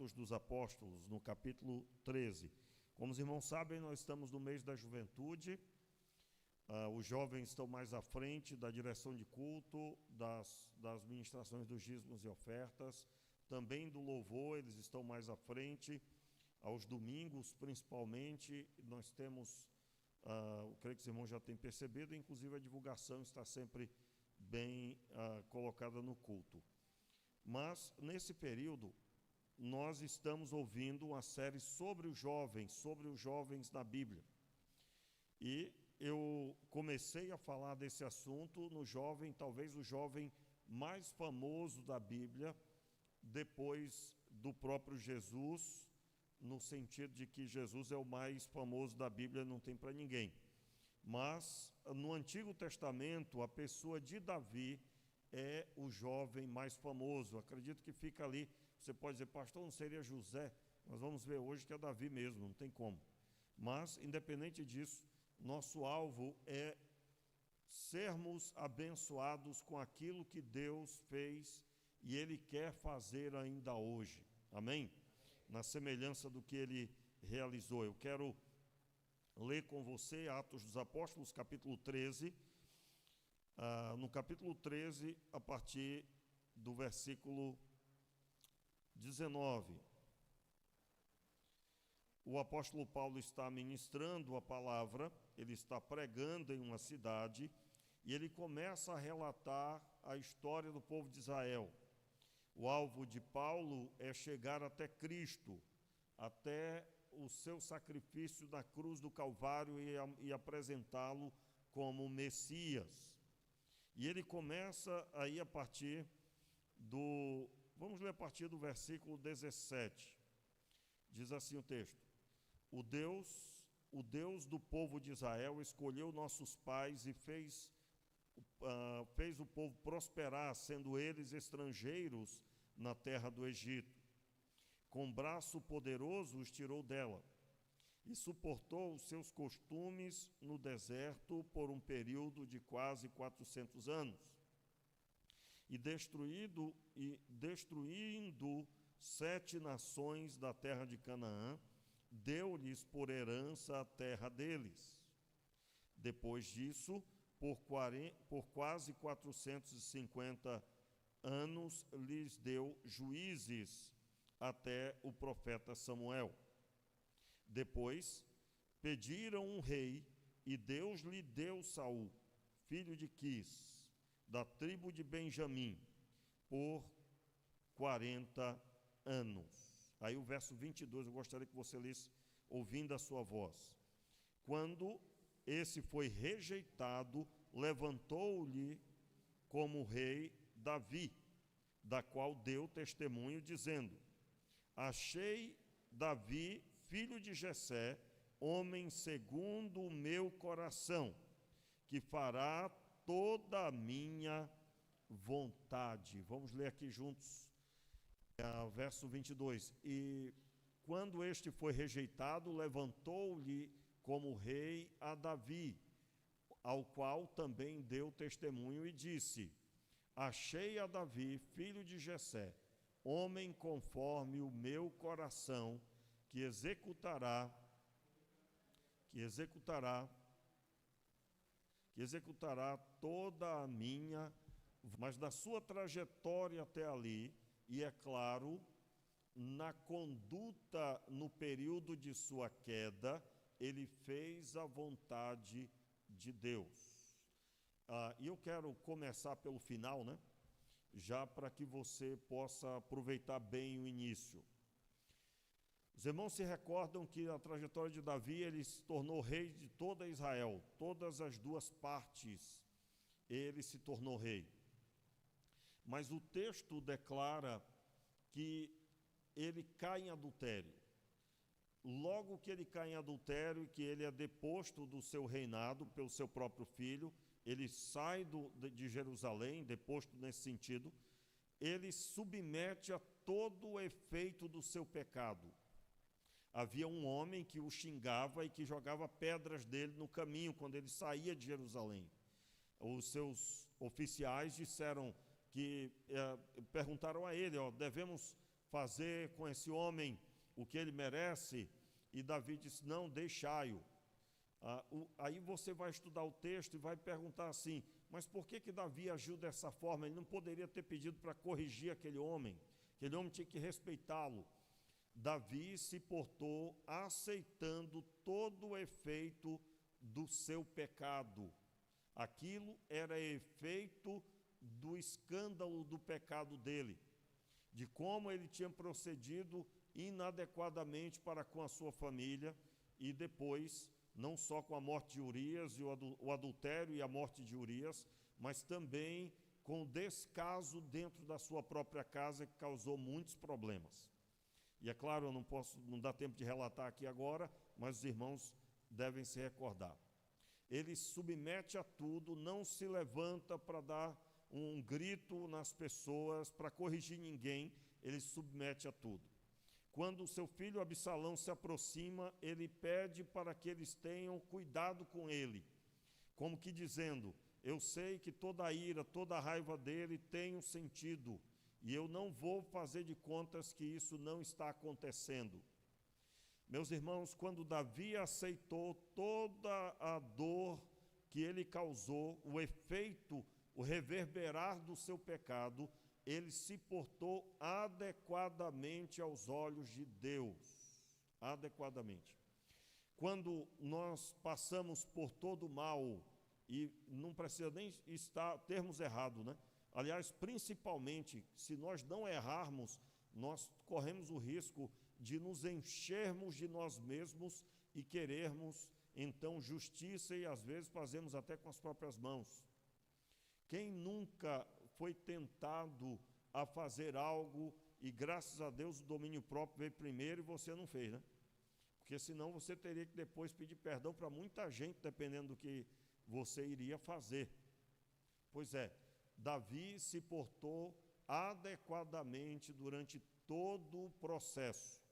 Atos dos Apóstolos, no capítulo 13. Como os irmãos sabem, nós estamos no mês da juventude. Os jovens estão mais à frente da direção de culto, das ministrações dos dízimos e ofertas, também do louvor, eles estão mais à frente. Aos domingos, principalmente, nós temos, eu creio que os irmãos já têm percebido, inclusive a divulgação está sempre bem colocada no culto. Mas, nesse período, nós estamos ouvindo uma série sobre os jovens na Bíblia. E eu comecei a falar desse assunto no jovem, talvez o jovem mais famoso da Bíblia, depois do próprio Jesus, no sentido de que Jesus é o mais famoso da Bíblia, não tem para ninguém. Mas, no Antigo Testamento, a pessoa de Davi é o jovem mais famoso. Acredito que fica ali, você pode dizer, pastor, não seria José? Nós vamos ver hoje que é Davi mesmo, não tem como. Mas, independente disso, nosso alvo é sermos abençoados com aquilo que Deus fez e Ele quer fazer ainda hoje. Amém? Na semelhança do que Ele realizou. Eu quero ler com você Atos dos Apóstolos, capítulo 13. No capítulo 13, a partir do versículo 19. O apóstolo Paulo está ministrando a palavra, ele está pregando em uma cidade, e ele começa a relatar a história do povo de Israel. O alvo de Paulo é chegar até Cristo, até o seu sacrifício na cruz do Calvário e apresentá-lo como Messias. E ele começa aí a partir vamos ler a partir do versículo 17. Diz assim o texto: O Deus do povo de Israel escolheu nossos pais e fez o povo prosperar, sendo eles estrangeiros na terra do Egito. Com braço poderoso os tirou dela e suportou os seus costumes no deserto por um período de quase 400 anos. E destruindo 7 nações da terra de Canaã, deu-lhes por herança a terra deles. Depois disso, por quase 450 anos, lhes deu juízes até o profeta Samuel. Depois, pediram um rei, e Deus lhe deu Saul, filho de Quis, da tribo de Benjamim, por 40 anos. Aí o verso 22, eu gostaria que você lesse ouvindo a sua voz. Quando esse foi rejeitado, levantou-lhe como rei Davi, da qual deu testemunho, dizendo: Achei Davi, filho de Jessé, homem segundo o meu coração, que fará toda a minha vontade. Vamos ler aqui juntos, verso 22. E quando este foi rejeitado, levantou-lhe como rei a Davi, ao qual também deu testemunho e disse: Achei a Davi, filho de Jessé, homem conforme o meu coração, que executará toda a minha. Mas da sua trajetória até ali, e é claro, na conduta no período de sua queda, ele fez a vontade de Deus. E eu quero começar pelo final, né? Já para que você possa aproveitar bem o início. Os irmãos se recordam que a trajetória de Davi, ele se tornou rei de toda Israel, todas as duas partes, ele se tornou rei. Mas o texto declara que ele cai em adultério. Logo que ele cai em adultério e que ele é deposto do seu reinado pelo seu próprio filho, ele sai de Jerusalém, deposto nesse sentido, ele submete a todo o efeito do seu pecado. Havia um homem que o xingava e que jogava pedras dele no caminho, quando ele saía de Jerusalém. Os seus oficiais disseram perguntaram a ele, devemos fazer com esse homem o que ele merece, e Davi disse, não, deixai-o. Aí você vai estudar o texto e vai perguntar assim, mas por que Davi agiu dessa forma? Ele não poderia ter pedido para corrigir aquele homem tinha que respeitá-lo. Davi se portou aceitando todo o efeito do seu pecado. Aquilo era efeito do escândalo do pecado dele, de como ele tinha procedido inadequadamente para com a sua família, e depois, não só com a morte de Urias, e o adultério e a morte de Urias, mas também com o descaso dentro da sua própria casa, que causou muitos problemas. E é claro, não dá tempo de relatar aqui agora, mas os irmãos devem se recordar. Ele submete a tudo, não se levanta para dar um grito nas pessoas, para corrigir ninguém, ele submete a tudo. Quando o seu filho Absalão se aproxima, ele pede para que eles tenham cuidado com ele, como que dizendo, eu sei que toda a ira, toda a raiva dele tem um sentido, e eu não vou fazer de contas que isso não está acontecendo. Meus irmãos, quando Davi aceitou toda a dor que ele causou, o efeito, o reverberar do seu pecado, ele se portou adequadamente aos olhos de Deus. Adequadamente. Quando nós passamos por todo o mal, e não precisa nem termos errado, né? Aliás, principalmente, se nós não errarmos, nós corremos o risco de nos enchermos de nós mesmos e querermos, então, justiça, e às vezes fazemos até com as próprias mãos. Quem nunca foi tentado a fazer algo e, graças a Deus, o domínio próprio veio primeiro e você não fez, né? Porque senão você teria que depois pedir perdão para muita gente, dependendo do que você iria fazer. Pois é, Davi se portou adequadamente durante todo o processo.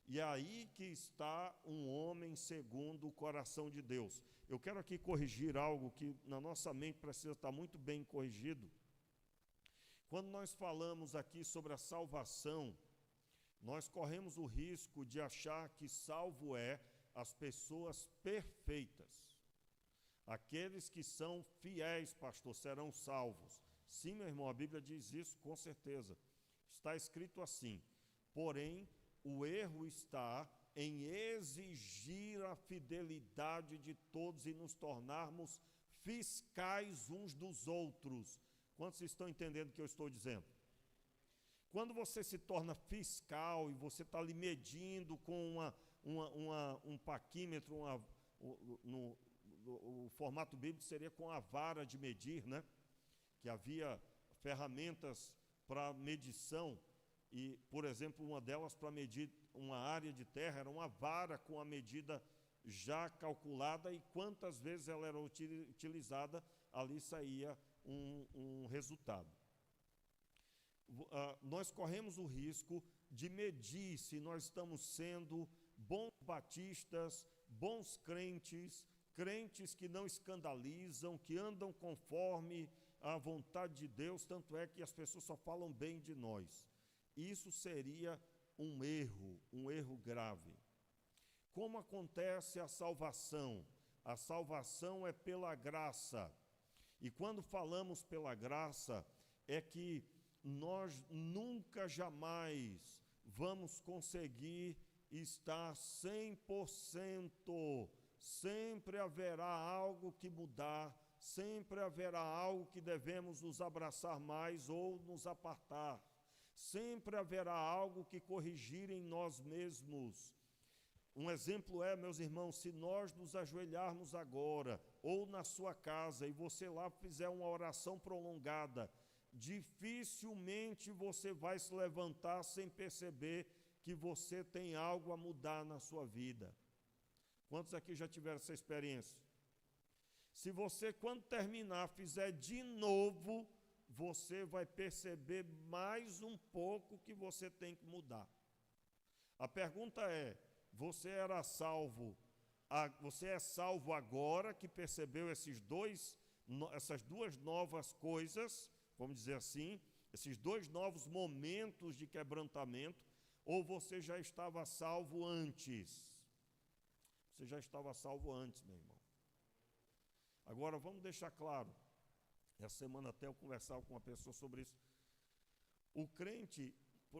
E é aí que está um homem segundo o coração de Deus. Eu quero aqui corrigir algo que na nossa mente precisa estar muito bem corrigido. Quando nós falamos aqui sobre a salvação, nós corremos o risco de achar que salvo é as pessoas perfeitas. Aqueles que são fiéis, pastor, serão salvos. Sim, meu irmão, a Bíblia diz isso com certeza. Está escrito assim, porém, o erro está em exigir a fidelidade de todos e nos tornarmos fiscais uns dos outros. Quantos estão entendendo o que eu estou dizendo? Quando você se torna fiscal e você está ali medindo com um paquímetro, o formato bíblico seria com a vara de medir, né? Que havia ferramentas para medição, e, por exemplo, uma delas para medir uma área de terra era uma vara com a medida já calculada, e quantas vezes ela era utilizada, ali saía um resultado. Nós corremos o risco de medir se nós estamos sendo bons batistas, bons crentes, crentes que não escandalizam, que andam conforme a vontade de Deus, tanto é que as pessoas só falam bem de nós. Isso seria um erro grave. Como acontece a salvação? A salvação é pela graça. E quando falamos pela graça, é que nós nunca, jamais vamos conseguir estar 100%. Sempre haverá algo que mudar, sempre haverá algo que devemos nos abraçar mais ou nos apartar. Sempre haverá algo que corrigir em nós mesmos. Um exemplo é, meus irmãos, se nós nos ajoelharmos agora, ou na sua casa, e você lá fizer uma oração prolongada, dificilmente você vai se levantar sem perceber que você tem algo a mudar na sua vida. Quantos aqui já tiveram essa experiência? Se você, quando terminar, fizer de novo, você vai perceber mais um pouco que você tem que mudar. A pergunta é, você é salvo agora que percebeu essas duas novas coisas, vamos dizer assim, esses 2 novos momentos de quebrantamento, ou você já estava salvo antes? Você já estava salvo antes, meu irmão. Agora, vamos deixar claro, essa semana até eu conversava com uma pessoa sobre isso. O crente,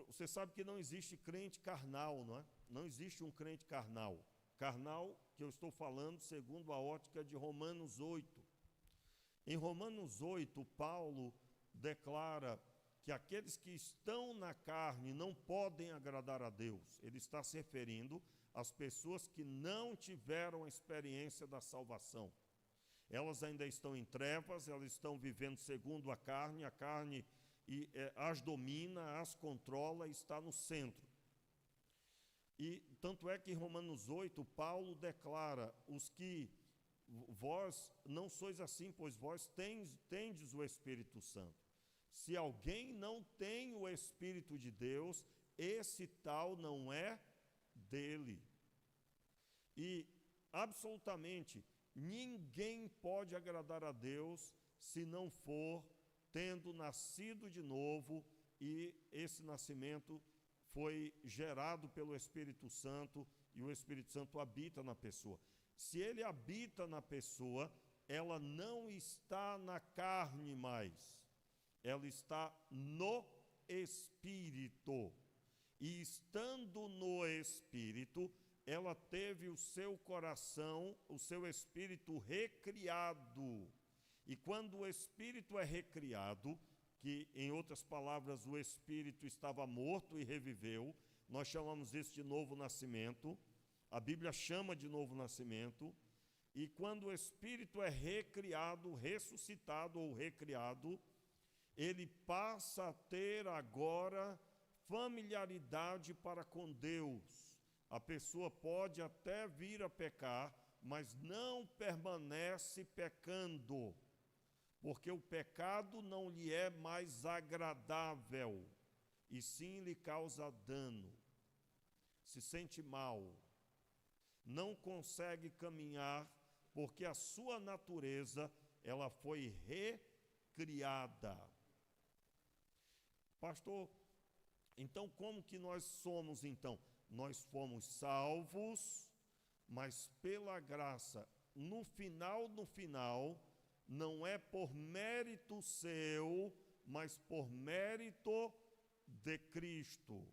você sabe que não existe crente carnal, não é? Não existe um crente carnal. Carnal, que eu estou falando segundo a ótica de Romanos 8. Em Romanos 8, Paulo declara que aqueles que estão na carne não podem agradar a Deus. Ele está se referindo às pessoas que não tiveram a experiência da salvação. Elas ainda estão em trevas, elas estão vivendo segundo a carne as domina, as controla, está no centro. E tanto é que em Romanos 8, Paulo declara, vós não sois assim, pois vós tendes o Espírito Santo. Se alguém não tem o Espírito de Deus, esse tal não é dele. E absolutamente ninguém pode agradar a Deus se não for tendo nascido de novo, e esse nascimento foi gerado pelo Espírito Santo, e o Espírito Santo habita na pessoa. Se ele habita na pessoa, ela não está na carne mais, ela está no Espírito. E estando no Espírito, ela teve o seu coração, o seu espírito recriado. E quando o espírito é recriado, que em outras palavras o espírito estava morto e reviveu, nós chamamos isso de novo nascimento. A Bíblia chama de novo nascimento. E quando o espírito é recriado, ressuscitado ou recriado, ele passa a ter agora familiaridade para com Deus. A pessoa pode até vir a pecar, mas não permanece pecando, porque o pecado não lhe é mais agradável, e sim lhe causa dano. Se sente mal, não consegue caminhar, porque a sua natureza, ela foi recriada. Pastor, então como que nós somos então? Nós fomos salvos, mas pela graça. No final, não é por mérito seu, mas por mérito de Cristo.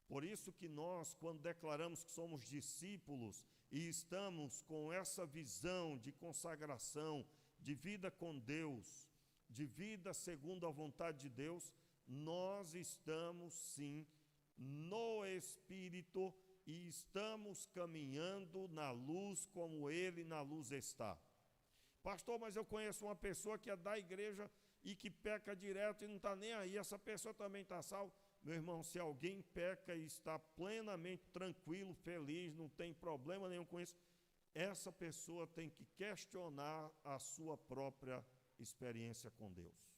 Por isso que nós, quando declaramos que somos discípulos e estamos com essa visão de consagração, de vida com Deus, de vida segundo a vontade de Deus, nós estamos sim no Espírito e estamos caminhando na luz como Ele na luz está. Pastor, mas eu conheço uma pessoa que é da igreja e que peca direto e não está nem aí, essa pessoa também está salva. Meu irmão, se alguém peca e está plenamente tranquilo, feliz, não tem problema nenhum com isso, essa pessoa tem que questionar a sua própria experiência com Deus.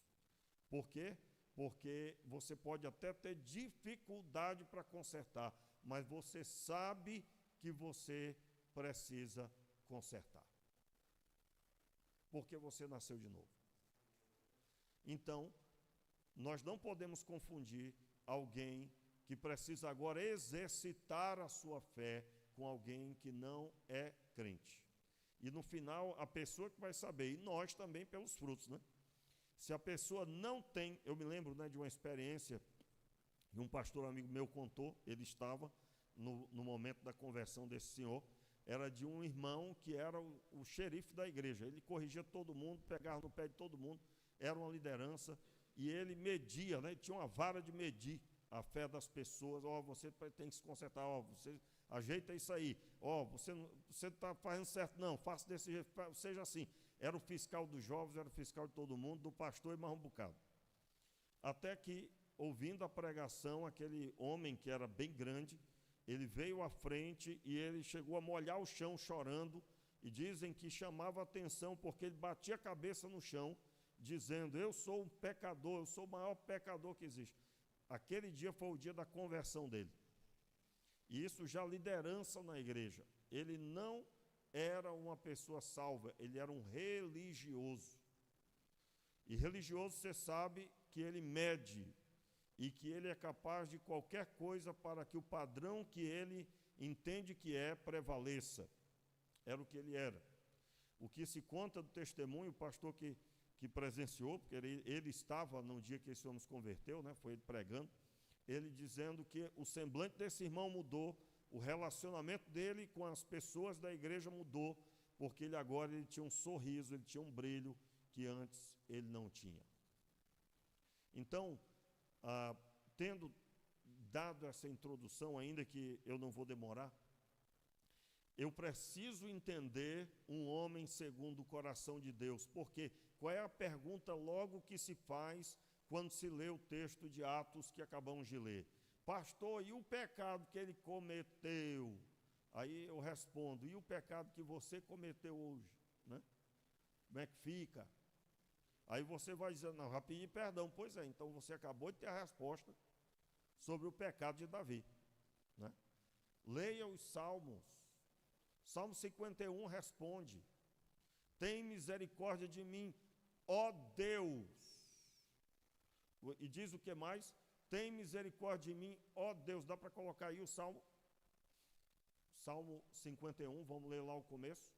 Por quê? Porque você pode até ter dificuldade para consertar, mas você sabe que você precisa consertar. Porque você nasceu de novo. Então, nós não podemos confundir alguém que precisa agora exercitar a sua fé com alguém que não é crente. E no final, a pessoa que vai saber, e nós também pelos frutos, né? Se a pessoa não tem, eu me lembro, né, de uma experiência que um pastor amigo meu contou, ele estava no momento da conversão desse senhor, era de um irmão que era o xerife da igreja, ele corrigia todo mundo, pegava no pé de todo mundo, era uma liderança, e ele media, né, ele tinha uma vara de medir a fé das pessoas. Você tem que se consertar, você ajeita isso aí, você não está fazendo certo não, faça desse jeito, seja assim. Era o fiscal dos jovens, era o fiscal de todo mundo, do pastor e mais um bocado. Até que, ouvindo a pregação, aquele homem que era bem grande, ele veio à frente e ele chegou a molhar o chão chorando, e dizem que chamava a atenção porque ele batia a cabeça no chão, dizendo: eu sou um pecador, eu sou o maior pecador que existe. Aquele dia foi o dia da conversão dele. E isso já liderança na igreja. Ele não era uma pessoa salva, ele era um religioso. E religioso, você sabe, que ele mede e que ele é capaz de qualquer coisa para que o padrão que ele entende que prevaleça. Era o que ele era. O que se conta do testemunho, o pastor que presenciou, porque ele estava no dia que esse homem se converteu, né, foi ele pregando, ele dizendo que o semblante desse irmão mudou, o relacionamento dele com as pessoas da igreja mudou, porque ele tinha um sorriso, ele tinha um brilho que antes ele não tinha. Então, tendo dado essa introdução, ainda que eu não vou demorar, eu preciso entender um homem segundo o coração de Deus. Porque qual é a pergunta logo que se faz quando se lê o texto de Atos que acabamos de ler? Pastor, e o pecado que ele cometeu? Aí eu respondo, e o pecado que você cometeu hoje? Né? Como é que fica? Aí você vai dizer, não, vai pedir perdão. Pois é, então você acabou de ter a resposta sobre o pecado de Davi. Né? Leia os Salmos. Salmo 51 responde, tem misericórdia de mim, ó Deus. E diz o que mais? Tem misericórdia de mim, ó Deus. Dá para colocar aí o Salmo? Salmo 51, vamos ler lá o começo.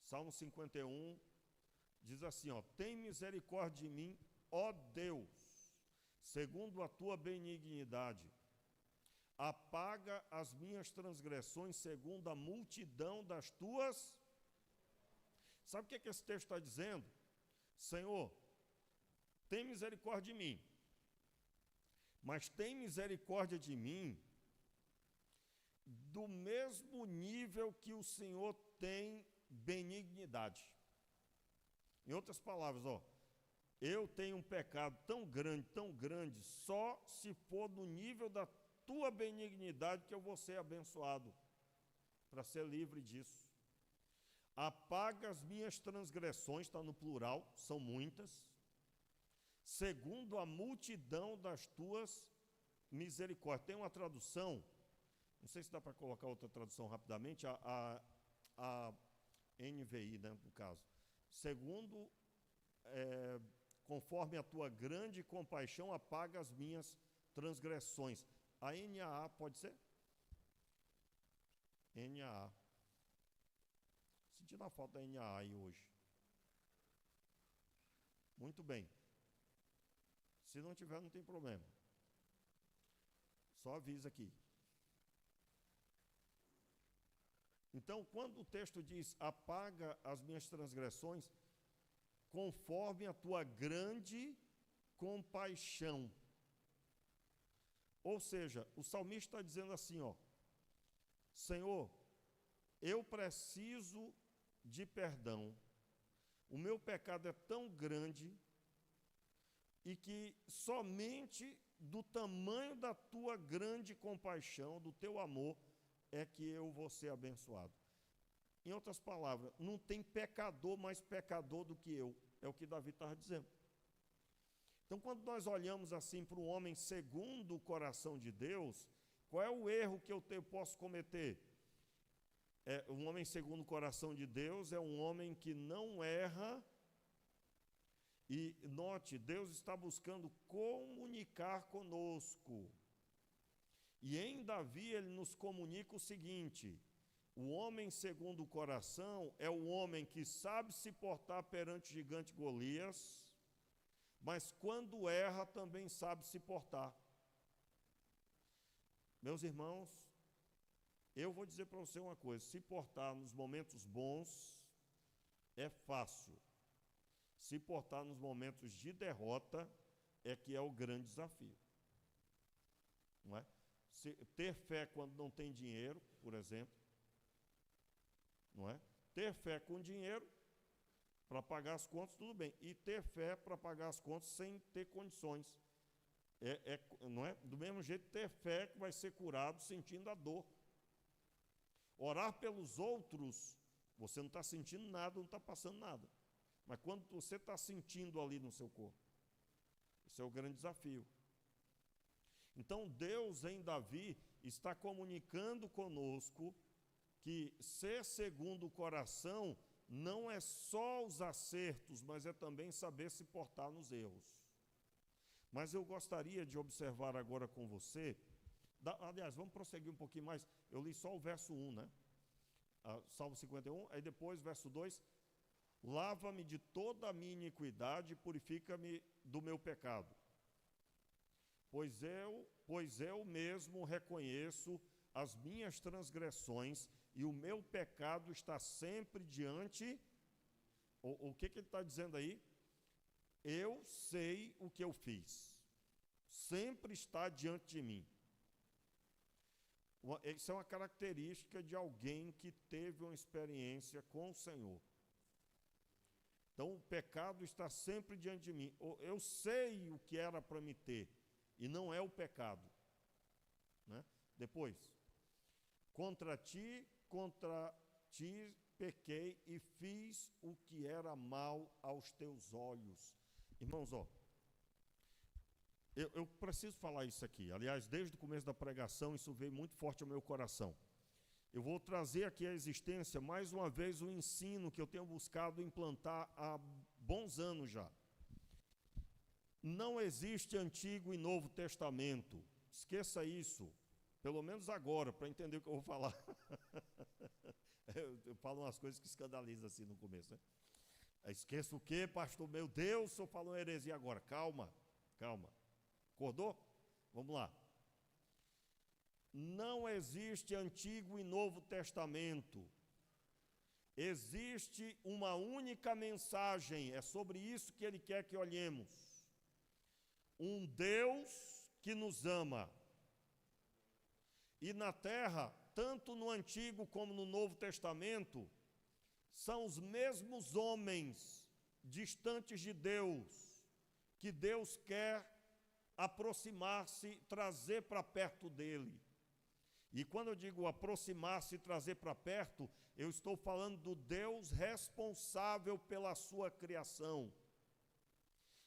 Salmo 51 diz assim, ó, tem misericórdia de mim, ó Deus, segundo a tua benignidade. Apaga as minhas transgressões segundo a multidão das tuas. Sabe o que esse texto está dizendo? Senhor, tem misericórdia de mim, mas tem misericórdia de mim do mesmo nível que o Senhor tem benignidade. Em outras palavras, ó, eu tenho um pecado tão grande, só se for no nível da tua benignidade que eu vou ser abençoado, para ser livre disso. Apaga as minhas transgressões, está no plural, são muitas, segundo a multidão das tuas misericórdias. Tem uma tradução, não sei se dá para colocar outra tradução rapidamente, a NVI, né, no caso. Segundo, conforme a tua grande compaixão, apaga as minhas transgressões. A NAA pode ser? NAA. Sentindo a falta da NAA aí hoje. Muito bem. Se não tiver, não tem problema. Só avisa aqui. Então, quando o texto diz, apaga as minhas transgressões, conforme a tua grande compaixão. Ou seja, o salmista está dizendo assim, ó, Senhor, eu preciso de perdão, o meu pecado é tão grande e que somente do tamanho da tua grande compaixão, do teu amor, é que eu vou ser abençoado. Em outras palavras, não tem pecador mais pecador do que eu, é o que Davi estava dizendo. Então, quando nós olhamos assim para um homem segundo o coração de Deus, qual é o erro que eu posso cometer? Um homem segundo o coração de Deus é um homem que não erra. E note, Deus está buscando comunicar conosco. E em Davi ele nos comunica o seguinte, o homem segundo o coração é o homem que sabe se portar perante o gigante Golias, mas quando erra também sabe se portar. Meus irmãos, eu vou dizer para você uma coisa, se portar nos momentos bons é fácil. Se portar nos momentos de derrota é que é o grande desafio. Não é? Ter fé quando não tem dinheiro, por exemplo, não é? Ter fé com dinheiro para pagar as contas, tudo bem. E ter fé para pagar as contas sem ter condições. Não é? Do mesmo jeito, ter fé que vai ser curado sentindo a dor. Orar pelos outros, você não está sentindo nada, não está passando nada. Mas quando você está sentindo ali no seu corpo, esse é o grande desafio. Então, Deus em Davi está comunicando conosco que ser segundo o coração não é só os acertos, mas é também saber se portar nos erros. Mas eu gostaria de observar agora com você, aliás, vamos prosseguir um pouquinho mais, eu li só o verso 1, né? Salmo 51, aí depois, verso 2, lava-me de toda a minha iniquidade e purifica-me do meu pecado. Pois eu mesmo reconheço as minhas transgressões e o meu pecado está sempre diante. O que ele está dizendo aí? Eu sei o que eu fiz. Sempre está diante de mim. Isso é uma característica de alguém que teve uma experiência com o Senhor. Então, o pecado está sempre diante de mim. Eu sei o que era para me ter, e não é o pecado. Né? Depois, contra ti pequei e fiz o que era mal aos teus olhos. Irmãos, eu preciso falar isso aqui. Aliás, desde o começo da pregação, isso veio muito forte ao meu coração. Eu vou trazer aqui à existência, mais uma vez, o ensino que eu tenho buscado implantar há bons anos já. Não existe Antigo e Novo Testamento. Esqueça isso, pelo menos agora, para entender o que eu vou falar. Eu falo umas coisas que escandalizam assim no começo, né? Esqueça o quê, pastor? Meu Deus, o senhor falou uma heresia agora. Calma. Acordou? Vamos lá. Não existe Antigo e Novo Testamento. Existe uma única mensagem. É sobre isso que ele quer que olhemos. Um Deus que nos ama. E na terra, tanto no Antigo como no Novo Testamento, são os mesmos homens distantes de Deus, que Deus quer aproximar-se, trazer para perto dele. E quando eu digo aproximar-se e trazer para perto, eu estou falando do Deus responsável pela sua criação.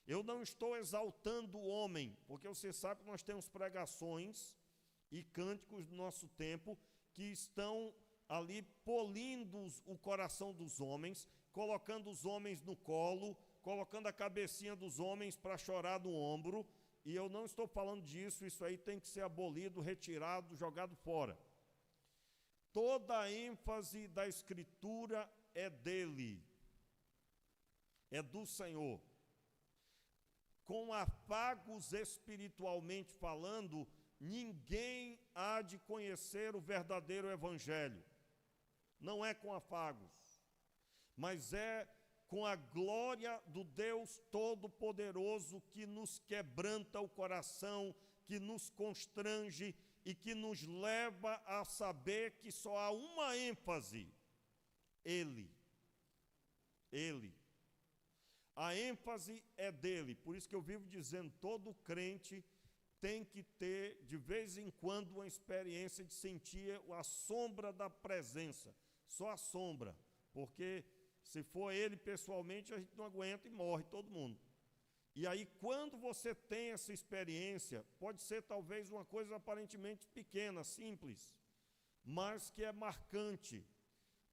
Eu não estou exaltando o homem, porque você sabe que nós temos pregações e cânticos do nosso tempo que estão ali polindo o coração dos homens, colocando os homens no colo, colocando a cabecinha dos homens para chorar no ombro, e eu não estou falando disso, isso aí tem que ser abolido, retirado, jogado fora. Toda a ênfase da Escritura é dele, é do Senhor. Com afagos espiritualmente falando, ninguém há de conhecer o verdadeiro Evangelho. Não é com afagos, mas é com a glória do Deus Todo-Poderoso que nos quebranta o coração, que nos constrange e que nos leva a saber que só há uma ênfase: Ele. A ênfase é dele. Por isso que eu vivo dizendo, todo crente tem que ter, de vez em quando, uma experiência de sentir a sombra da presença. Só a sombra, porque se for ele pessoalmente, a gente não aguenta e morre todo mundo. E aí, quando você tem essa experiência, pode ser talvez uma coisa aparentemente pequena, simples, mas que é marcante.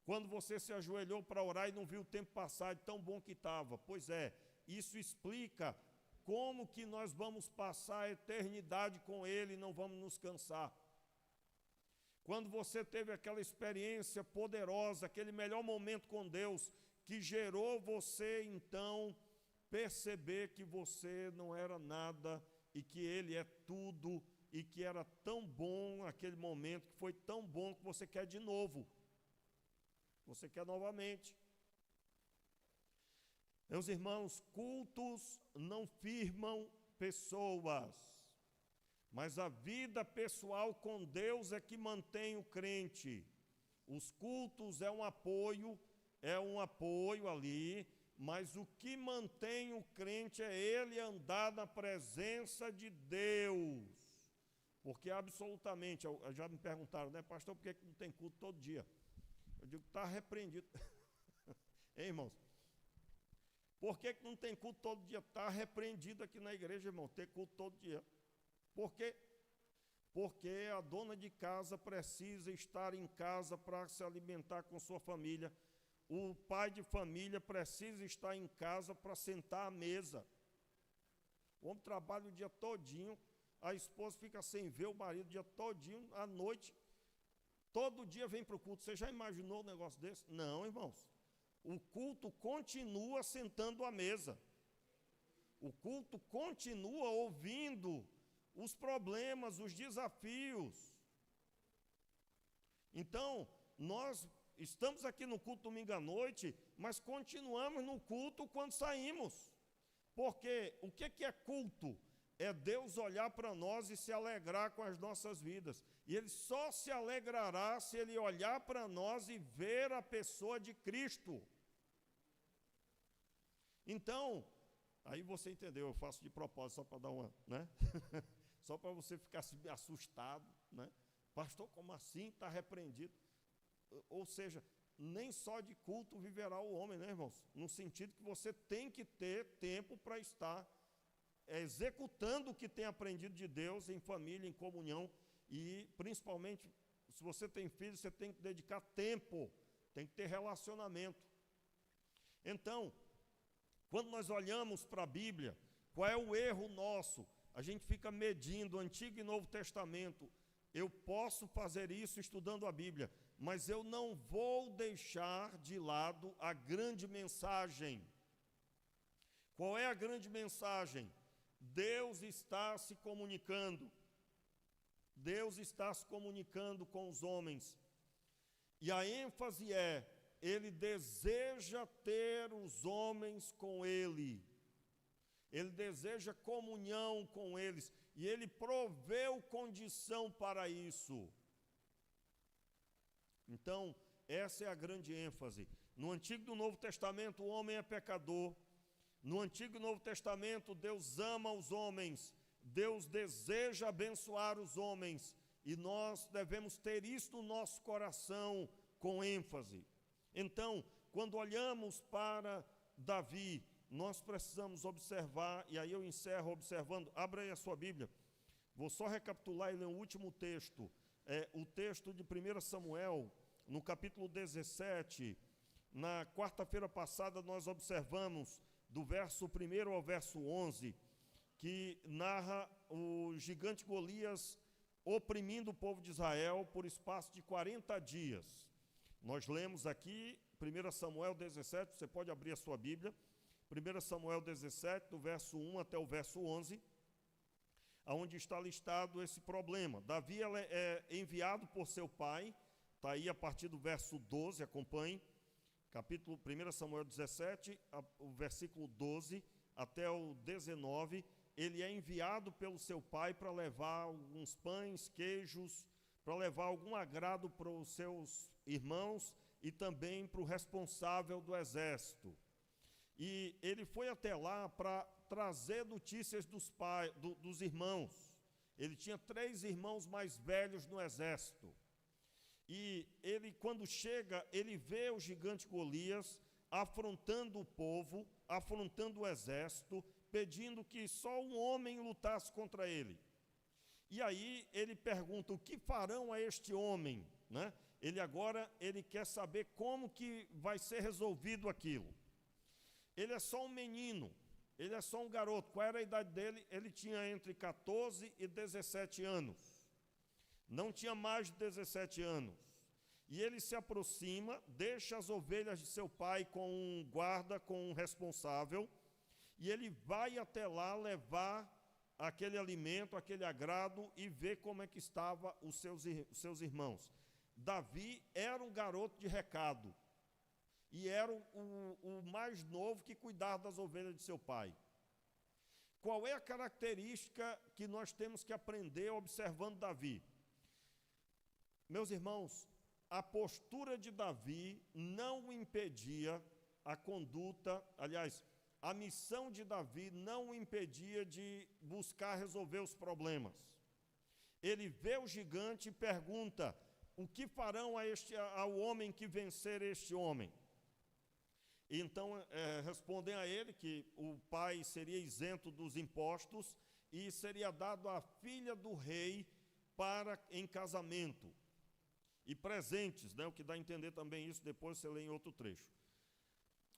Quando você se ajoelhou para orar e não viu o tempo passar, de tão bom que estava. Pois é, isso explica como que nós vamos passar a eternidade com ele e não vamos nos cansar. Quando você teve aquela experiência poderosa, aquele melhor momento com Deus, que gerou você, então, perceber que você não era nada e que Ele é tudo, e que era tão bom aquele momento, que foi tão bom que você quer de novo. Você quer novamente. Meus irmãos, cultos não firmam pessoas, mas a vida pessoal com Deus é que mantém o crente. Os cultos é um apoio ali, mas o que mantém o crente é ele andar na presença de Deus. Porque absolutamente, já me perguntaram, né, pastor, por que não tem culto todo dia? Eu digo, está repreendido. Hein, irmãos? Por que não tem culto todo dia? Está repreendido aqui na igreja, irmão, ter culto todo dia. Por quê? Porque a dona de casa precisa estar em casa para se alimentar com sua família. O pai de família precisa estar em casa para sentar à mesa. O homem trabalha o dia todinho, a esposa fica sem ver o marido o dia todinho, à noite, todo dia vem para o culto. Você já imaginou um negócio desse? Não, irmãos. O culto continua sentando à mesa. O culto continua ouvindo os problemas, os desafios. Então, nós estamos aqui no culto domingo à noite, mas continuamos no culto quando saímos. Porque o que é culto? É Deus olhar para nós e se alegrar com as nossas vidas. E Ele só se alegrará se Ele olhar para nós e ver a pessoa de Cristo. Então, aí você entendeu, eu faço de propósito só para dar uma, né? Só para você ficar assustado, né? Pastor, como assim? Está repreendido. Ou seja, nem só de culto viverá o homem, né, irmãos? No sentido que você tem que ter tempo para estar executando o que tem aprendido de Deus em família, em comunhão, e principalmente, se você tem filhos, você tem que dedicar tempo, tem que ter relacionamento. Então, quando nós olhamos para a Bíblia, qual é o erro nosso? A gente fica medindo o Antigo e Novo Testamento. Eu posso fazer isso estudando a Bíblia, mas eu não vou deixar de lado a grande mensagem. Qual é a grande mensagem? Deus está se comunicando. Deus está se comunicando com os homens. E a ênfase é, Ele deseja ter os homens com Ele. Ele deseja comunhão com eles. E Ele proveu condição para isso. Então, essa é a grande ênfase. No Antigo e no Novo Testamento, o homem é pecador. No Antigo e Novo Testamento, Deus ama os homens. Deus deseja abençoar os homens. E nós devemos ter isso no nosso coração com ênfase. Então, quando olhamos para Davi, nós precisamos observar, e aí eu encerro observando, abra aí a sua Bíblia, vou só recapitular e ler o último texto, o texto de 1 Samuel, no capítulo 17, na quarta-feira passada nós observamos, do verso 1 ao verso 11, que narra o gigante Golias oprimindo o povo de Israel por espaço de 40 dias. Nós lemos aqui, 1 Samuel 17, você pode abrir a sua Bíblia, 1 Samuel 17, do verso 1 até o verso 11, onde está listado esse problema. Davi é enviado por seu pai, está aí a partir do verso 12, acompanhe, capítulo 1 Samuel 17, o versículo 12 até o 19, ele é enviado pelo seu pai para levar alguns pães, queijos, para levar algum agrado para os seus irmãos e também para o responsável do exército. E ele foi até lá para trazer notícias dos irmãos. Ele tinha 3 irmãos mais velhos no exército. E ele, quando chega, ele vê o gigante Golias afrontando o povo, afrontando o exército, pedindo que só um homem lutasse contra ele. E aí ele pergunta, o que farão a este homem? Né? Ele quer saber como que vai ser resolvido aquilo. Ele é só um menino, ele é só um garoto. Qual era a idade dele? Ele tinha entre 14 e 17 anos. Não tinha mais de 17 anos. E ele se aproxima, deixa as ovelhas de seu pai com um guarda, com um responsável, e ele vai até lá levar aquele alimento, aquele agrado, e ver como é que estavam os seus irmãos. Davi era um garoto de recado. E era o mais novo que cuidava das ovelhas de seu pai. Qual é a característica que nós temos que aprender observando Davi? Meus irmãos, a postura de Davi não impedia a conduta, aliás, a missão de Davi não o impedia de buscar resolver os problemas. Ele vê o gigante e pergunta, o que farão ao homem que vencer este homem? Então, respondem a ele que o pai seria isento dos impostos e seria dado à filha do rei em casamento. E presentes, né, o que dá a entender também isso, depois você lê em outro trecho.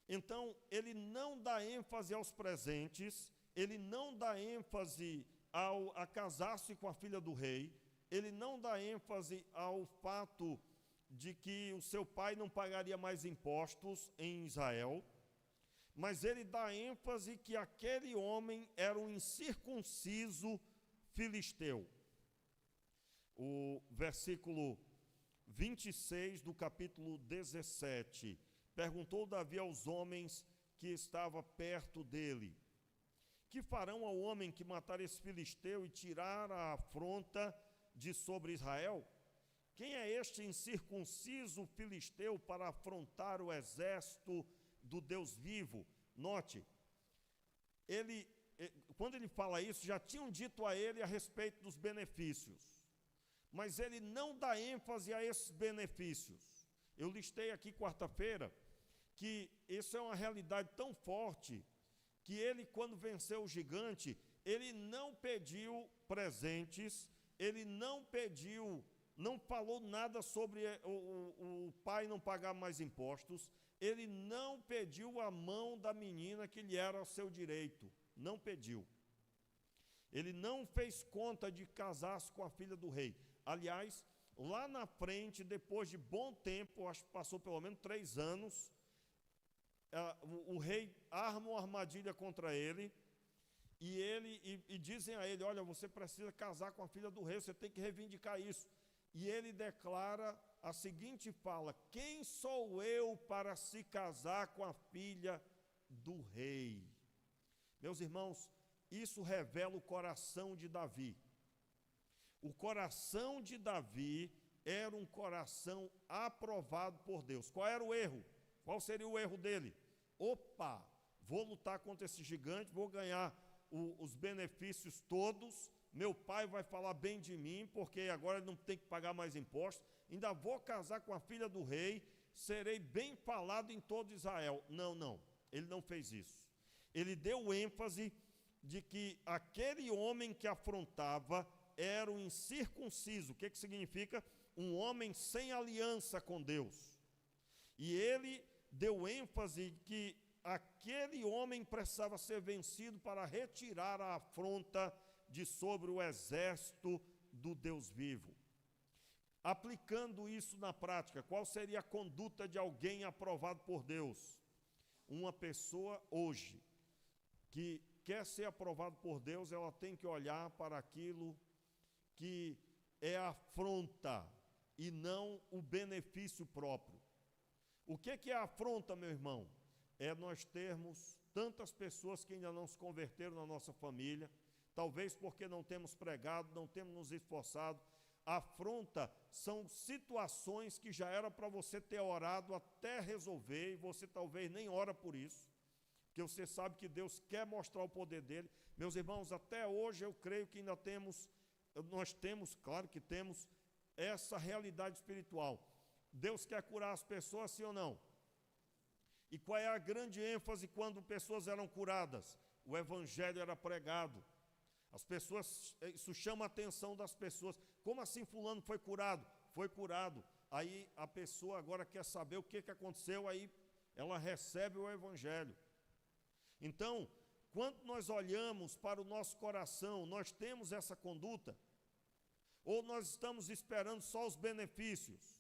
Então, ele não dá ênfase aos presentes ele não dá ênfase a casar-se com a filha do rei, ele não dá ênfase ao fato de que o seu pai não pagaria mais impostos em Israel, mas ele dá ênfase que aquele homem era um incircunciso filisteu. O versículo 26 do capítulo 17, perguntou Davi aos homens que estavam perto dele: que farão ao homem que matar esse filisteu e tirar a afronta de sobre Israel? Quem é este incircunciso filisteu para afrontar o exército do Deus vivo? Note, quando ele fala isso, já tinham dito a ele a respeito dos benefícios, mas ele não dá ênfase a esses benefícios. Eu listei aqui quarta-feira que isso é uma realidade tão forte que ele, quando venceu o gigante, ele não pediu presentes, ele não falou nada sobre o pai não pagar mais impostos, ele não pediu a mão da menina que lhe era seu direito, não pediu. Ele não fez conta de casar-se com a filha do rei. Aliás, lá na frente, depois de bom tempo, acho que passou pelo menos 3 anos, o rei arma uma armadilha contra ele, e dizem a ele: olha, você precisa casar com a filha do rei, você tem que reivindicar isso. E ele declara a seguinte fala: quem sou eu para se casar com a filha do rei? Meus irmãos, isso revela o coração de Davi. O coração de Davi era um coração aprovado por Deus. Qual era o erro? Qual seria o erro dele? Opa, vou lutar contra esse gigante, vou ganhar os benefícios todos, meu pai vai falar bem de mim, porque agora ele não tem que pagar mais impostos, ainda vou casar com a filha do rei, serei bem falado em todo Israel. Não, ele não fez isso. Ele deu ênfase de que aquele homem que afrontava era um incircunciso. O que significa? Um homem sem aliança com Deus. E ele deu ênfase que aquele homem precisava ser vencido para retirar a afronta de sobre o exército do Deus vivo. Aplicando isso na prática, qual seria a conduta de alguém aprovado por Deus? Uma pessoa hoje que quer ser aprovado por Deus, ela tem que olhar para aquilo que é afronta e não o benefício próprio. O que é afronta, meu irmão? É nós termos tantas pessoas que ainda não se converteram na nossa família, talvez porque não temos pregado, não temos nos esforçado. Afronta são situações que já era para você ter orado até resolver, e você talvez nem ora por isso, porque você sabe que Deus quer mostrar o poder dele. Meus irmãos, até hoje eu creio que ainda nós temos, claro que temos, essa realidade espiritual. Deus quer curar as pessoas, sim ou não? E qual é a grande ênfase quando pessoas eram curadas? O evangelho era pregado. As pessoas, isso chama a atenção das pessoas. Como assim fulano foi curado? Foi curado. Aí a pessoa agora quer saber o que aconteceu, aí ela recebe o evangelho. Então, quando nós olhamos para o nosso coração, nós temos essa conduta? Ou nós estamos esperando só os benefícios?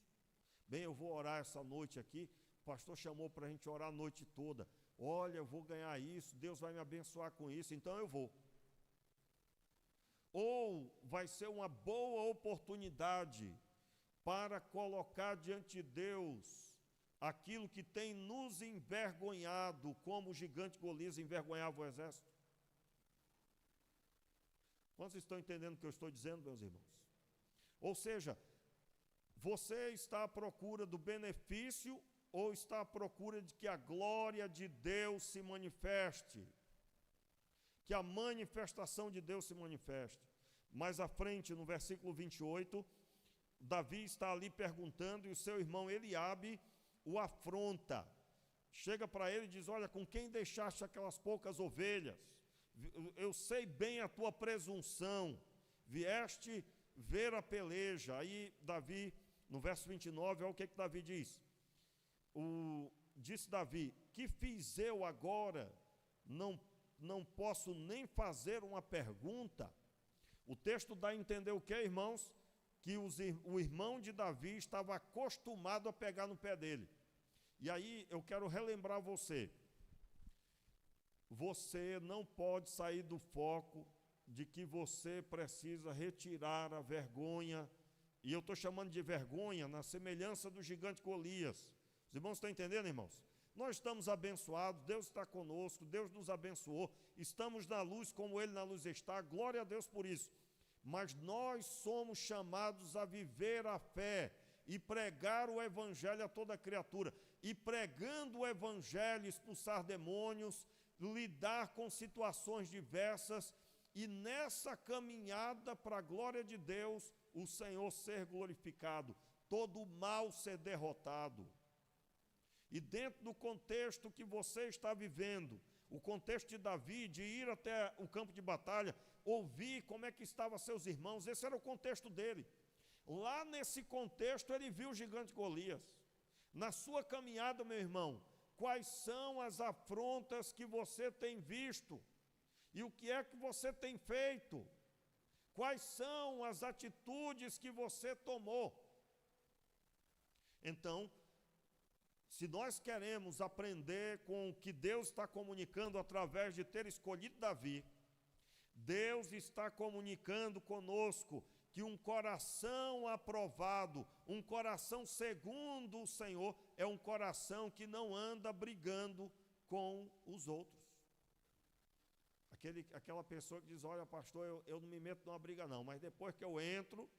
Bem, eu vou orar essa noite aqui, o pastor chamou para a gente orar a noite toda. Olha, eu vou ganhar isso, Deus vai me abençoar com isso, então eu vou. Ou vai ser uma boa oportunidade para colocar diante de Deus aquilo que tem nos envergonhado, como o gigante Golias envergonhava o exército. Quantos estão entendendo o que eu estou dizendo, meus irmãos? Ou seja, você está à procura do benefício ou está à procura de que a glória de Deus se manifeste? Que a manifestação de Deus se manifeste. Mais à frente, no versículo 28, Davi está ali perguntando e o seu irmão Eliabe o afronta. Chega para ele e diz: olha, com quem deixaste aquelas poucas ovelhas? Eu sei bem a tua presunção, vieste ver a peleja. Aí Davi, no verso 29, olha o que Davi diz. Disse Davi: que fiz eu agora? não posso nem fazer uma pergunta. O texto dá a entender o que, irmãos? Que o irmão de Davi estava acostumado a pegar no pé dele. E aí eu quero relembrar você. Você não pode sair do foco de que você precisa retirar a vergonha. E eu estou chamando de vergonha na semelhança do gigante Golias. Os irmãos estão entendendo, irmãos? Nós estamos abençoados, Deus está conosco, Deus nos abençoou, estamos na luz como Ele na luz está, glória a Deus por isso. Mas nós somos chamados a viver a fé e pregar o Evangelho a toda criatura. E pregando o Evangelho, expulsar demônios, lidar com situações diversas, e nessa caminhada para a glória de Deus, o Senhor ser glorificado, todo o mal ser derrotado. E dentro do contexto que você está vivendo, o contexto de Davi, de ir até o campo de batalha, ouvir como é que estavam seus irmãos, esse era o contexto dele. Lá nesse contexto ele viu o gigante Golias. Na sua caminhada, meu irmão, quais são as afrontas que você tem visto? E o que é que você tem feito? Quais são as atitudes que você tomou? Então, se nós queremos aprender com o que Deus está comunicando através de ter escolhido Davi, Deus está comunicando conosco que um coração aprovado, um coração segundo o Senhor, é um coração que não anda brigando com os outros. Aquela pessoa que diz, olha pastor, eu não me meto numa briga não, mas depois que eu entro,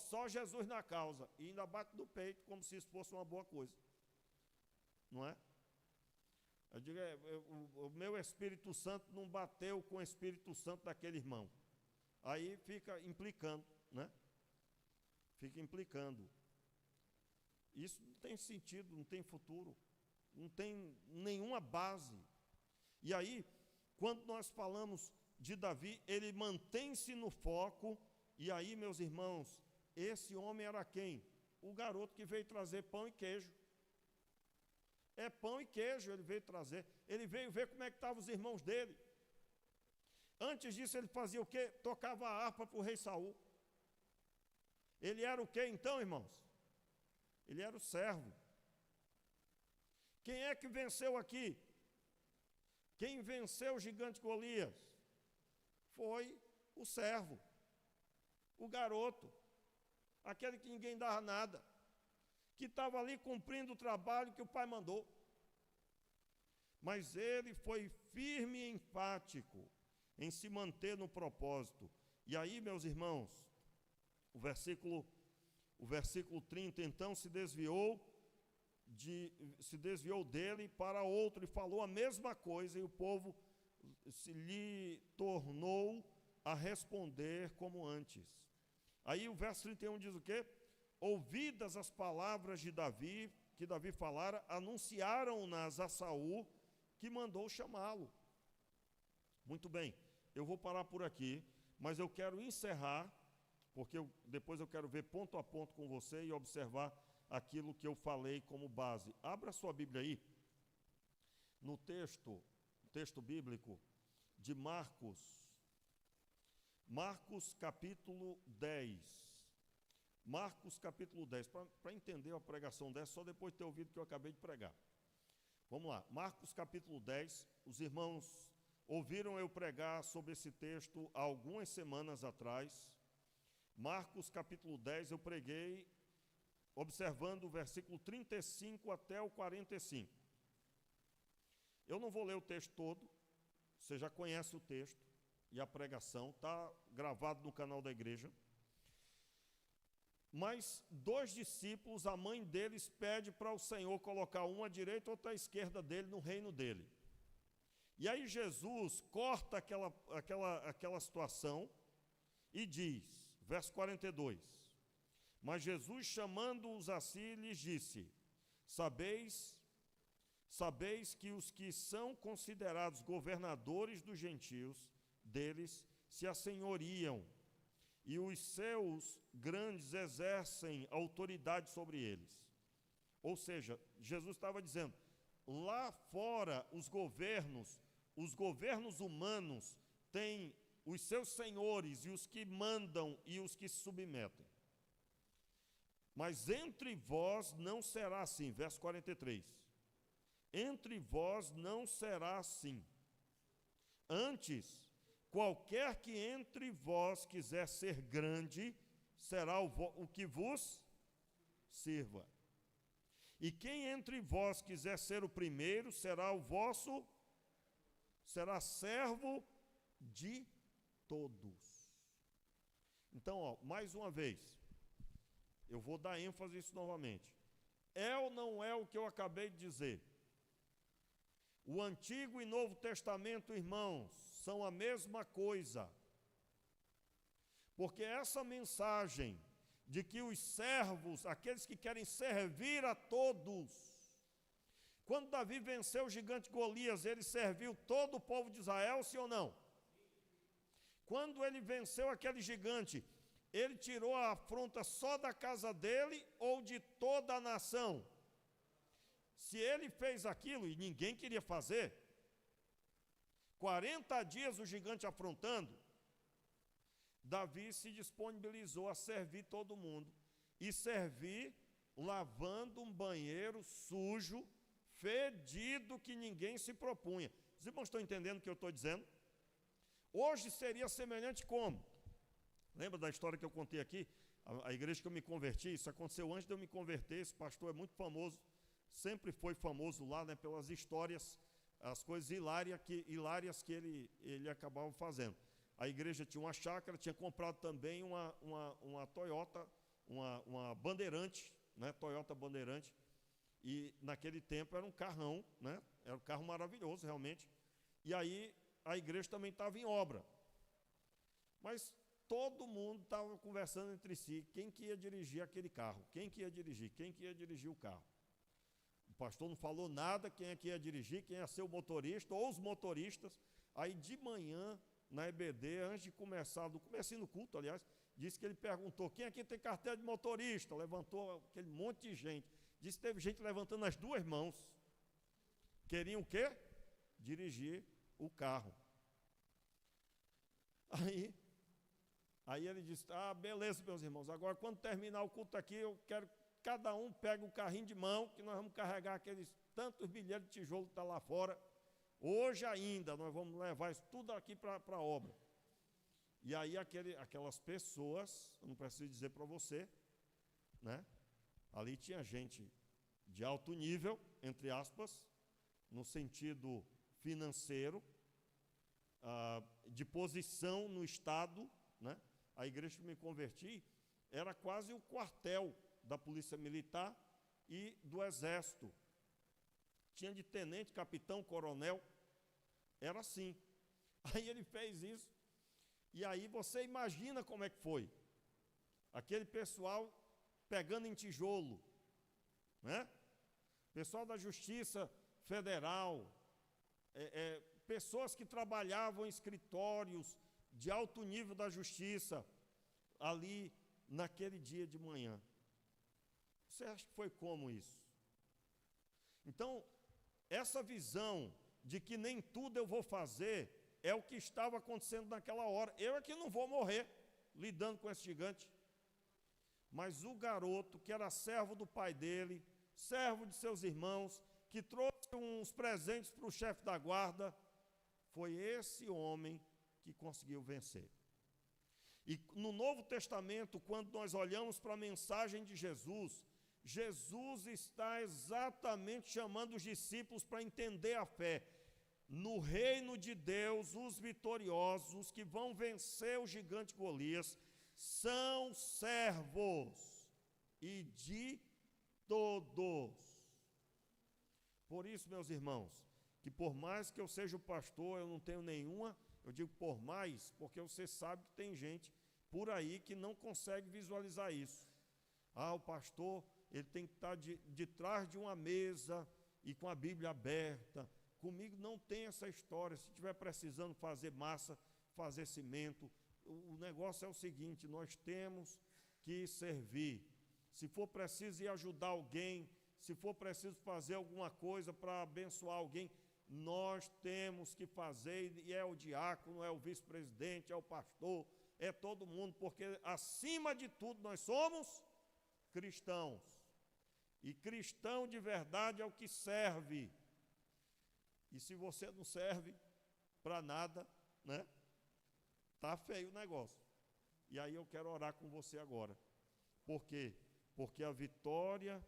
só Jesus na causa, e ainda bate no peito como se isso fosse uma boa coisa, não é? Eu digo, o meu Espírito Santo não bateu com o Espírito Santo daquele irmão, aí fica implicando, né? Fica implicando. Isso não tem sentido, não tem futuro, não tem nenhuma base. E aí, quando nós falamos de Davi, ele mantém-se no foco. E aí, meus irmãos, esse homem era quem? O garoto que veio trazer pão e queijo. É pão e queijo ele veio trazer. Ele veio ver como é que estavam os irmãos dele. Antes disso, ele fazia o quê? Tocava a harpa para o rei Saul. Ele era o quê então, irmãos? Ele era o servo. Quem é que venceu aqui? Quem venceu o gigante Golias? Foi o servo, o garoto, aquele que ninguém dava nada, que estava ali cumprindo o trabalho que o pai mandou. Mas ele foi firme e enfático em se manter no propósito. E aí, meus irmãos, o versículo 30, então se desviou dele para outro e falou a mesma coisa, e o povo se lhe tornou a responder como antes. Aí o verso 31 diz o quê? Ouvidas as palavras de Davi, que Davi falara, anunciaram-nas a Saul, que mandou chamá-lo. Muito bem, eu vou parar por aqui, mas eu quero encerrar, porque depois eu quero ver ponto a ponto com você e observar aquilo que eu falei como base. Abra sua Bíblia aí, no texto bíblico de Marcos capítulo 10. Marcos capítulo 10, para entender a pregação dessa, só depois de ter ouvido o que eu acabei de pregar. Vamos lá, Marcos capítulo 10, os irmãos ouviram eu pregar sobre esse texto há algumas semanas atrás. Marcos capítulo 10, eu preguei observando o versículo 35 até o 45. Eu não vou ler o texto todo, você já conhece o texto e a pregação, está gravado no canal da igreja. Mas 2 discípulos, a mãe deles pede para o Senhor colocar um à direita e outro à esquerda dele no reino dele. E aí Jesus corta aquela situação e diz, verso 42, mas Jesus, chamando-os a si, lhes disse, sabeis que os que são considerados governadores dos gentios, deles se assenhoriam, e os seus grandes exercem autoridade sobre eles. Ou seja, Jesus estava dizendo, lá fora os governos, os governos humanos têm os seus senhores e os que mandam e os que se submetem. Mas entre vós não será assim, verso 43. Entre vós não será assim. Antes, qualquer que entre vós quiser ser grande, será o que vos sirva. E quem entre vós quiser ser o primeiro, será servo de todos. Então, mais uma vez, eu vou dar ênfase nisso novamente. É ou não é o que eu acabei de dizer? O Antigo e Novo Testamento, irmãos, são a mesma coisa. Porque essa mensagem de que os servos, aqueles que querem servir a todos, quando Davi venceu o gigante Golias, ele serviu todo o povo de Israel, sim ou não? Quando ele venceu aquele gigante, ele tirou a afronta só da casa dele ou de toda a nação? Se ele fez aquilo, e ninguém queria fazer, 40 dias o gigante afrontando, Davi se disponibilizou a servir todo mundo, e servir lavando um banheiro sujo, fedido, que ninguém se propunha. Os irmãos estão entendendo o que eu estou dizendo? Hoje seria semelhante como? Lembra da história que eu contei aqui? A igreja que eu me converti, isso aconteceu antes de eu me converter, esse pastor é muito famoso, sempre foi famoso lá, né, pelas histórias, as coisas hilárias que ele acabava fazendo. A igreja tinha uma chácara, tinha comprado também uma Toyota, uma Bandeirante, né, Toyota Bandeirante, e naquele tempo era um carrão, né, era um carro maravilhoso realmente, e aí a igreja também estava em obra. Mas todo mundo estava conversando entre si, quem que ia dirigir aquele carro, quem que ia dirigir o carro. O pastor não falou nada, quem é que ia dirigir, quem ia ser o motorista, ou os motoristas. Aí de manhã, na EBD, antes de começar, do comecinho do culto, aliás, disse que ele perguntou, quem aqui tem carteira de motorista? Levantou aquele monte de gente. Disse que teve gente levantando as duas mãos. Queriam o quê? Dirigir o carro. Aí ele disse, beleza, meus irmãos, agora quando terminar o culto aqui, eu quero que cada um pegue um carrinho de mão, que nós vamos carregar aqueles tantos milhares de tijolos que estão lá fora. Hoje ainda, nós vamos levar isso tudo aqui para a obra. E aí aquelas pessoas, eu não preciso dizer para você, né? Ali tinha gente de alto nível, entre aspas, no sentido financeiro, de posição no Estado, né? A igreja que me converti era quase o quartel da polícia militar e do exército. Tinha de tenente, capitão, coronel, era assim. Aí ele fez isso, e aí você imagina como é que foi. Aquele pessoal pegando em tijolo, né? Pessoal da Justiça Federal, pessoas que trabalhavam em escritórios de alto nível da justiça, ali naquele dia de manhã. Você acha que foi como isso? Então, essa visão de que nem tudo eu vou fazer, é o que estava acontecendo naquela hora. Eu é que não vou morrer lidando com esse gigante. Mas o garoto, que era servo do pai dele, servo de seus irmãos, que trouxe uns presentes para o chefe da guarda, foi esse homem que conseguiu vencer. E no Novo Testamento, quando nós olhamos para a mensagem de Jesus, Jesus está exatamente chamando os discípulos para entender a fé. No reino de Deus, os vitoriosos, os que vão vencer o gigante Golias, são servos e de todos. Por isso, meus irmãos, que por mais que eu seja o pastor, eu não tenho nenhuma, eu digo por mais, porque você sabe que tem gente por aí que não consegue visualizar isso. O pastor, ele tem que estar de trás de uma mesa e com a Bíblia aberta. Comigo não tem essa história. Se estiver precisando fazer massa, fazer cimento, o negócio é o seguinte, nós temos que servir. Se for preciso ir ajudar alguém, se for preciso fazer alguma coisa para abençoar alguém, nós temos que fazer, e é o diácono, é o vice-presidente, é o pastor, é todo mundo, porque acima de tudo nós somos cristãos. E cristão de verdade é o que serve. E se você não serve para nada, né? Tá feio o negócio. E aí eu quero orar com você agora. Por quê? Porque a vitória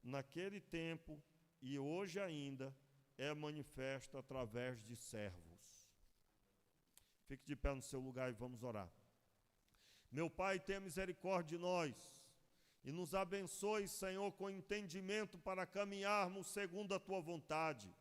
naquele tempo e hoje ainda é manifesta através de servos. Fique de pé no seu lugar e vamos orar. Meu Pai, tenha misericórdia de nós e nos abençoe, Senhor, com entendimento para caminharmos segundo a Tua vontade.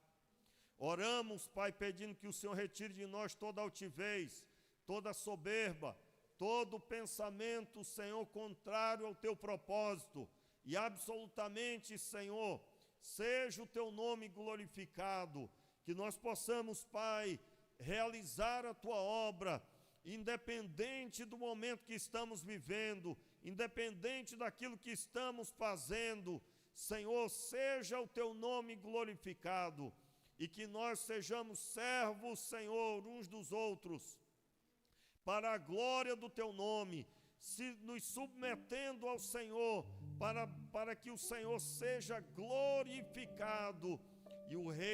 Oramos, Pai, pedindo que o Senhor retire de nós toda altivez, toda soberba, todo pensamento, Senhor, contrário ao Teu propósito. E absolutamente, Senhor, seja o Teu nome glorificado, que nós possamos, Pai, realizar a Tua obra, independente do momento que estamos vivendo, independente daquilo que estamos fazendo. Senhor, seja o Teu nome glorificado, e que nós sejamos servos, Senhor, uns dos outros, para a glória do Teu nome, se nos submetendo ao Senhor, para que o Senhor seja glorificado e o Rei